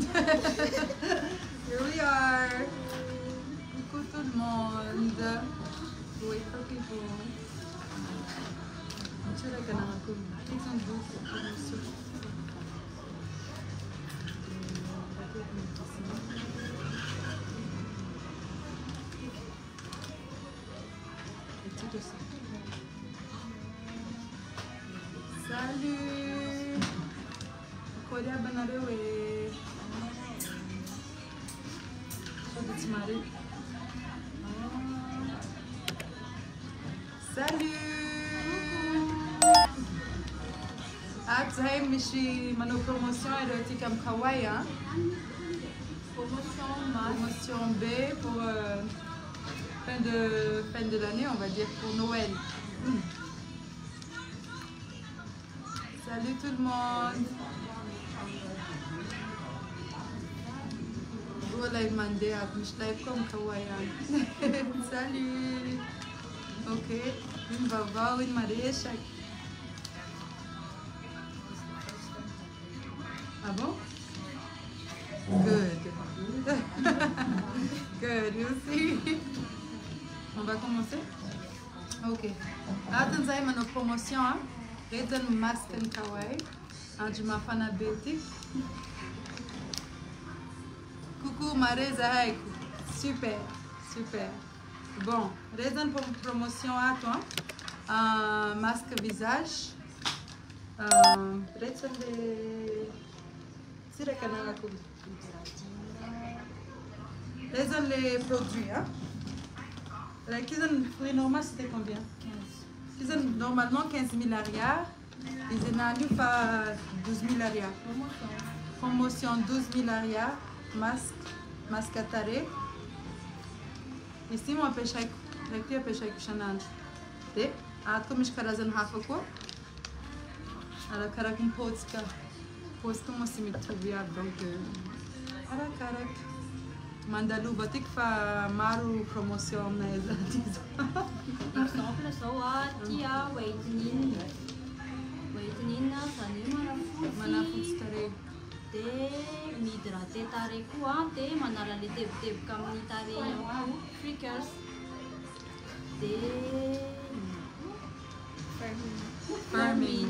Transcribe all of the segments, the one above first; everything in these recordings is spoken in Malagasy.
Here we are. Coucou tout le monde. Wait for people. Salut. Korea nareo Salut. Amizay misy manao promotion érotique am kawaii hein. Promotion B pour fin de l'année, on va dire, pour Noël. Salut tout le monde. Voilà, il m'a demandé à live comme kawaii. Salut. Ok, une vaovao, une maréchal. Ah bon? Good. Good, you see? On va commencer? Ok. Amizay manao promotion, hein? Redan masque and kawaii. Anji mafana belty. Coucou Mareza Haiku. Super, super. Bon, raison pour promotion à toi. Un masque visage. Raison de... Raison les produits. Hein? La cuisine fruit normal c'était combien? 15. Cuisine normalement 15 000 arrières. Ils en ont eu pas 12 000 arrières. Promotion 12 000 arrières. Masque à taré. Ici, moi, pêche avec la pêche avec chanange. Et à comme je carazan hafako. Alors, carac un potka. Post comme si me trouvais donc. Alors, carac. Mandalou, batik fa Maro promotion na eza. Exemple, so tia Vadiny. Vadiny na Manafut tare. Te midrate tare kua te manala le te kamni tare freakers te Fermin. Fermin.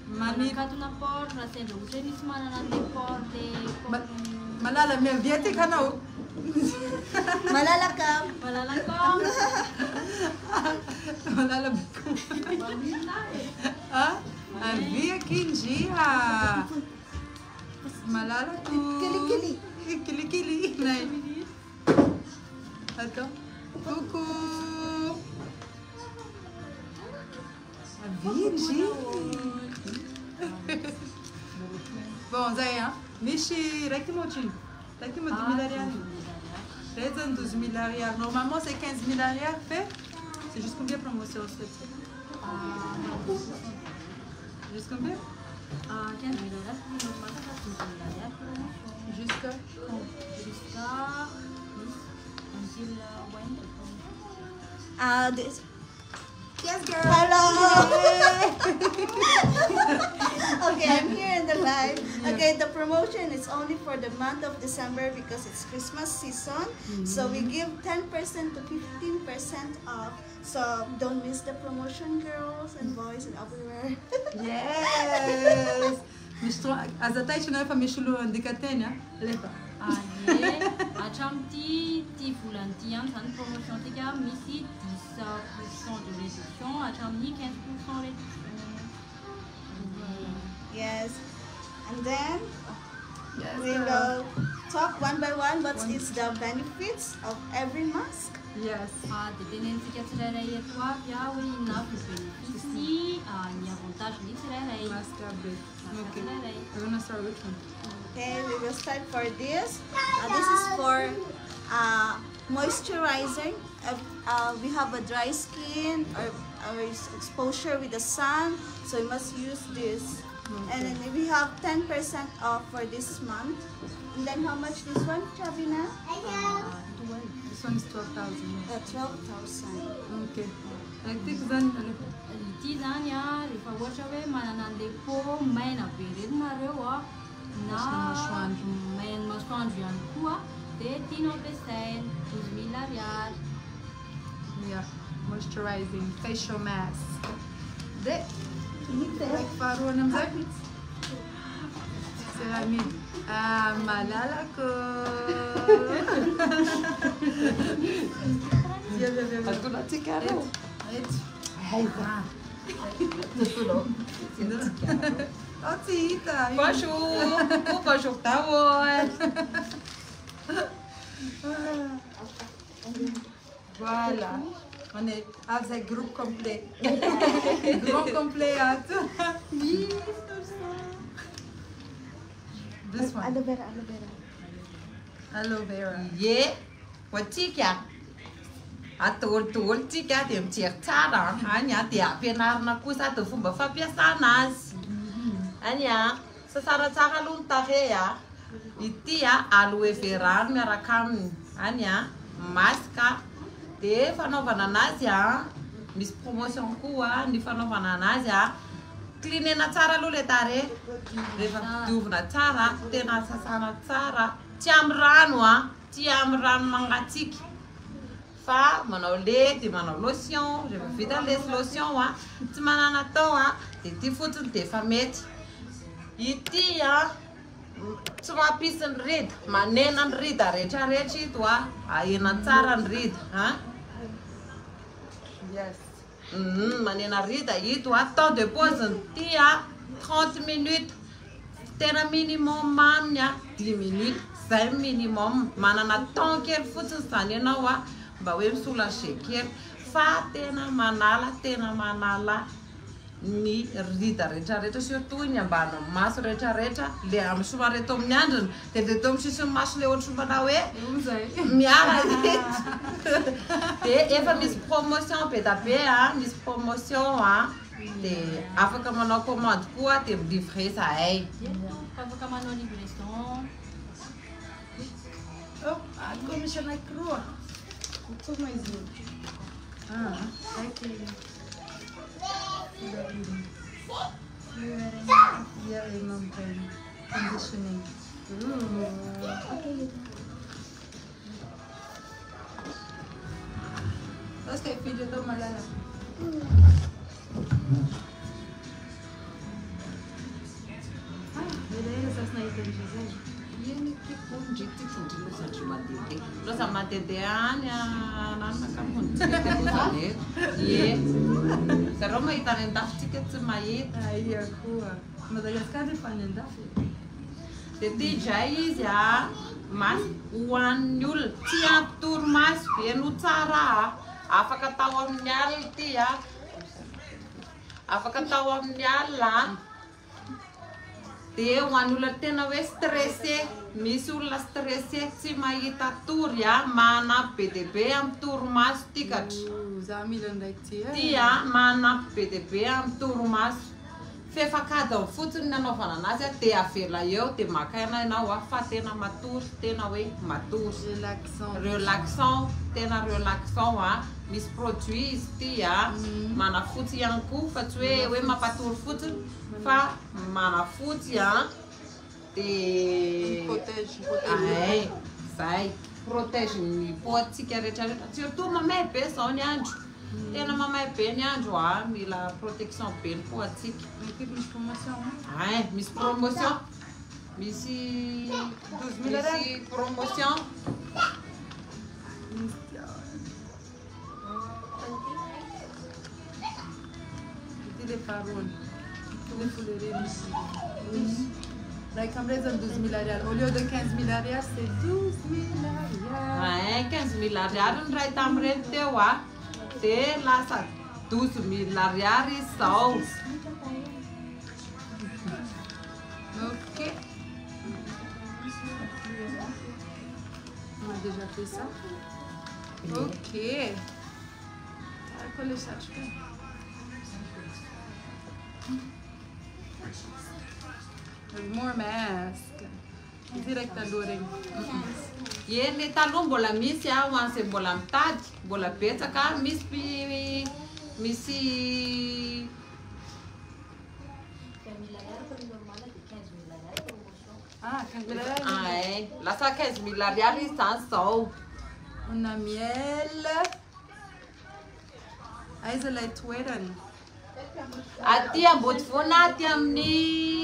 Mani katuna por na sendo usenis manana te por te malala me viete kanao. Malalakam. malalakong Malala. Ah, havia Hira. Malala tu. Kili. Kili. Nai. Attends. Coucou. Havia Bon, Zay, hein. Michi, Rekimochi. Rekimo 10 000 arrières. Raison 12 000 arrières. Normalement, c'est 15 000 arrières fait. C'est juste combien de promotion cette? Juste combien? 15 000 Jusqu'à until This. Yes, girl. Hello. Okay, I'm here in the live. Okay, the promotion is only for the month of December because it's Christmas season. So we give 10% to 15% off. So don't miss the promotion, girls and boys and everywhere. Yes. As a tight enough, I'm sure on the catena. Lepa. Allez, achamti ti fulantian san promotion tika misi 10% de réduction, achamni 15% réduction. Yes. And then Yes, we will talk one by one what is the benefits of every mask. Yes. Dependentsika tsirairay eto avy hoe inona avy bénéfice, ny avantage ny tsirairay. Master bit. Okay. Tsirairay. We're gonna start with one. Okay, we will start for this. This is for moisturizing. We have a dry skin or exposure with the sun, so you must use this. Okay. And then we have 10% off for this month. And then how much this one, Chavina? This one is 12,000. 12,000. Okay. I think then ity zany rehefa ohatra hoe manana an'ilay peau maina be reny nareo na maina masoandro ihany koa dia tianao ampiasaina 12 000 ariary. Yeah, moisturizing facial mask. Dia faharoa amizay Ceramide. Malalako. Atulatsika reo. Aiza. Oh, tsy hita. Bonjour daholo. Voilà. On est avec groupe complet. Grand complet ato. This one. Aloe vera, aloe vera. Aloe vera. Ye, hoatsika atolotolo tsika dia mijery tsara any dia ampianarina kosa dia fomba fampiasana azy. Any sasana tsara aloha ny tarehy ity aloe vera miaraka aminy any masika dia fanaovana anazy misy promotion koa ny fanaovana anazy cleanena tsara aloha le tarehy rehefa diovina tsara tena sasana tsara tsy amin'ny rano tsy amin'ny rano mangatsiaka fa manao lait dia manao lotion rehefa vita le lotion tsy manana tao dia ity fotsiny dia efa mety ity tsy mampisy ny rida manena ny rida rehetrarehetra ito ahena tsara ny rida Yes. Manena rida ito temps de pause ity 30 minutes tena minimum aminy 10 minutes zay minimum manana temps kely fotsiny zany ianao mba hoe misoulage kely fa tena manala ny rida rehetrarehetra surtout ny ambany maso rehetrarehetra le amin'ny somary eto amin'ny andriny dia eto amin'ny sisiny maso le ohatry mana hoe miara dia efa misy promotion be da be misy promotion dia afaka manao commande koa dia milivrer zahay. Afaka manao livraison. Oh, commissioner Croix. Took my zoom. Okay. Yeah, conditioning. Terus kayak video tuh malah bedanya sas na itu bisa. Ini kipunji losa matete. Losa matete nana kamu tete ye. Kalau mau itanen tiket semait. Iya kuah. Madagascar di panen dah. Tete jais mas uanyul tiap tur mas pienu cara. Afaka tahu nyal tia. Afaka tahu nyal lah. Dia wanula tena we stressé, misula stressé si mahita tur mana PDB am tur mas tikat. Zamilan daik tia. Tia mana PDB am tur mas. Fefakada fotsiny nanaovana anazy dia avela eo dia maka ianao fa tena matur tena hoe matur. Relaxant tena relaxant misy produit izy ity manafotsy ihany koa fa tsy hoe mampatory fotsiny fa manafotsy dia zay protège ny peau-tsika rehetrarehetra surtout mamay be zao ny andro tena mamay be ny andro mila protection be ny peau-tsika. Misy promotion misy promotion misy 12 000 promotion. Les paroles, les fouleries. Like, comme raison 12 000 arial. Au lieu de 15 000 arial, c'est 12 000 arial. 15 000 arial no ray tamin'ireny teo dia lasa 12 000 arial izao. Ok. On a déjà fait ça. Ok. Coller ça, je peux. More mask. Direct alohany. Eny taloha mbola misy ho an'izay mbola mitady, mbola betsaka misy lasa 15 000 ariary izy zany zao. On a miel. Aiza ilay toerany? Aty Ambodivoana, aty amin'ny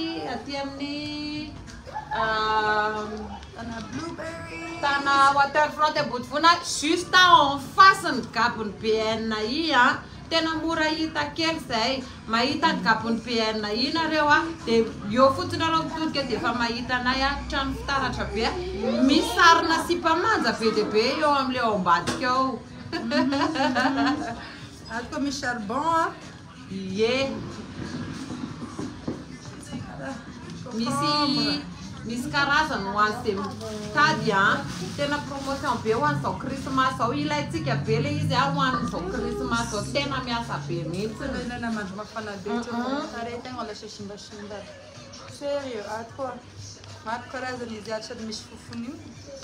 On a blueberry. Tana waterfront Ambodivoana, juste en face ny gabony BN i a. Tena mora hita kely zay. Mahita ny gabony BN i nareo a. De eo fotsiny arao mitodika de efa mahita anay a trano fitaratra be. Misy sarina sipamanja be de be eo am'le ao ambadika ao. Ato misy charbon. Ie. Misy karazany ho an'izay mitady a. Tena promotion be ho an'izao Christmas ao. Ilayntsika be le izy a ho an'izao Christmas ao. Tena miasa be mihitsy. Ilana mandro mafana be tare tegna lasa simbasimba. Sérieux, ato maro karazany izy ato sady misy fofony io.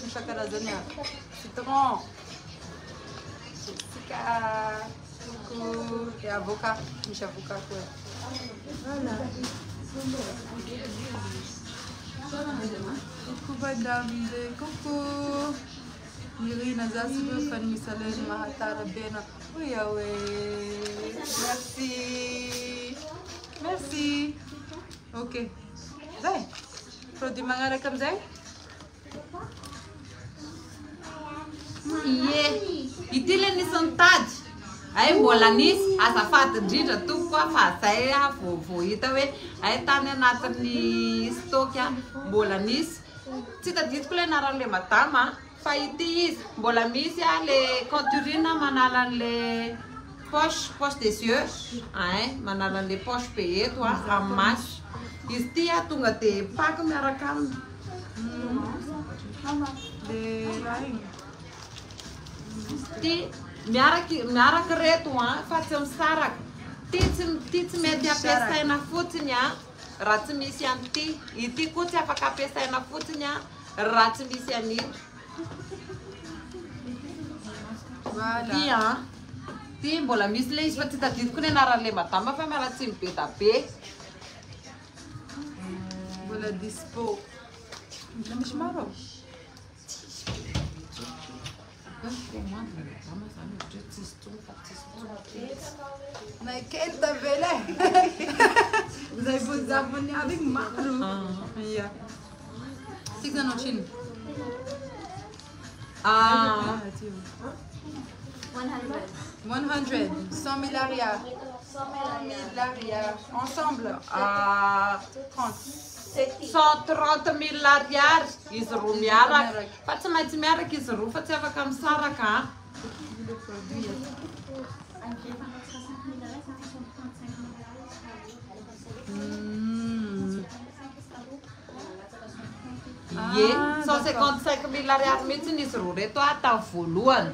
Misy karazany a citron. TSIKA. Coucou. Et avocat. Misy avocat koa. Voilà. Coucou madame, coucou. Irina Zasibu Fanirisoa Mahatara Bena. Oui, oui. Merci. Merci. Ok. Zay. Produit mangara comme Zay? Ie. Itile nisy nitady. Ay mbola nisy azafady indrindra tokoa fa zay a vao hita hoe ay tany anatin'ny stock a mbola nisy. Tsy tadidiko le anaran'le madama fa ity izy mbola misy a le conturine manala an'le poche des yeux. Ay manala an'le poche be eto a amin'ny maso. Izy ty a tonga de paky miaraka aminy. D-Lain. Ty miaraka reto a fa tsy misaraka. Ty tsy mety ampiasaina fotsiny a raha tsy misy an'ity. Ity koa tsy afaka ampiasaina fotsiny a raha tsy misy an'ito. Ty a ty mbola misy le izy fa tsy tadidiko ny anaran'le madama fa miala tsy be da be. Mbola dispo. Misy Maro. Naiketa vele. Zay buzabuni avec Maro. Yeah. 600 100. 100 000 arias. 100 000 arias. Ensemble. 130 000 ariary izy roa miaraka. Fa tsy maintsy miaraka izy roa fa tsy afaka misaraka. Ie, 155 000 ariary mihitsy izy roa reto atao voalohany.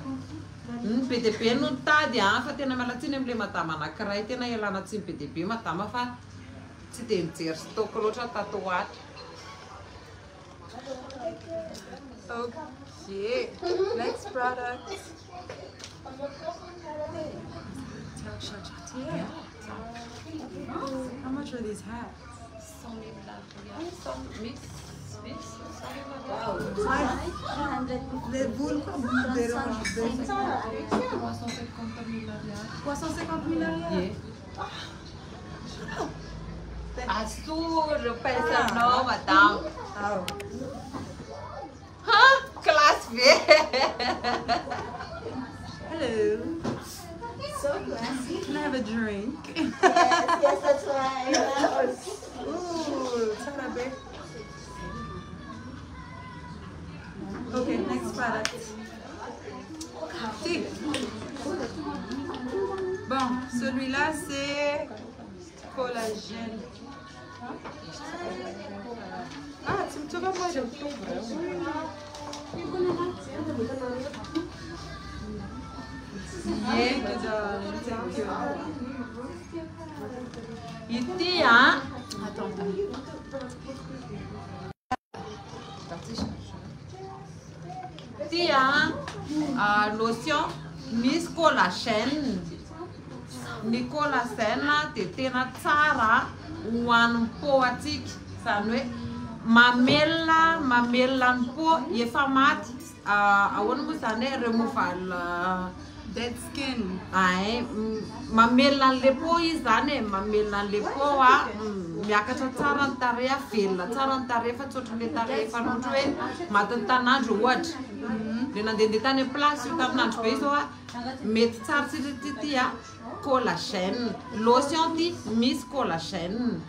Be de be no nitady fa tena mialatsiny am'le madama anankiray. Tena ialana tsiny be de be madama fa tsy de nijery stock loatra tato ato. Okay, next product. Yeah. How much are these hats? Les boules comme des 350 000 arias. Assur, pensa não, madame. Classe V. Hello. So classy. Can I have a drink? Yes, that's right. Ooh, Tarabe. Okay, next product. Si. Bon, celui-là c'est collagène. Ah, tu vas voir. Iti ya. Iti ya. Lotion Miss Collagène. Ny collagène de tena tsara ho an'ny peau atsika. Zany hoe mamelona ny po efa maty ahoana moa zany hoe removal dead skin mamelona an'le po izy zany e mamelona an'le po miakatra tsara ny tarehy velona tsara ny tarehy fa tsotra le tarehy efa nohatra hoe matin'ny tanandro ohatra le nandehandeha tany amin'ny place io taminandro be izao mety tsara tsiritity collagène lotion ty misy collagène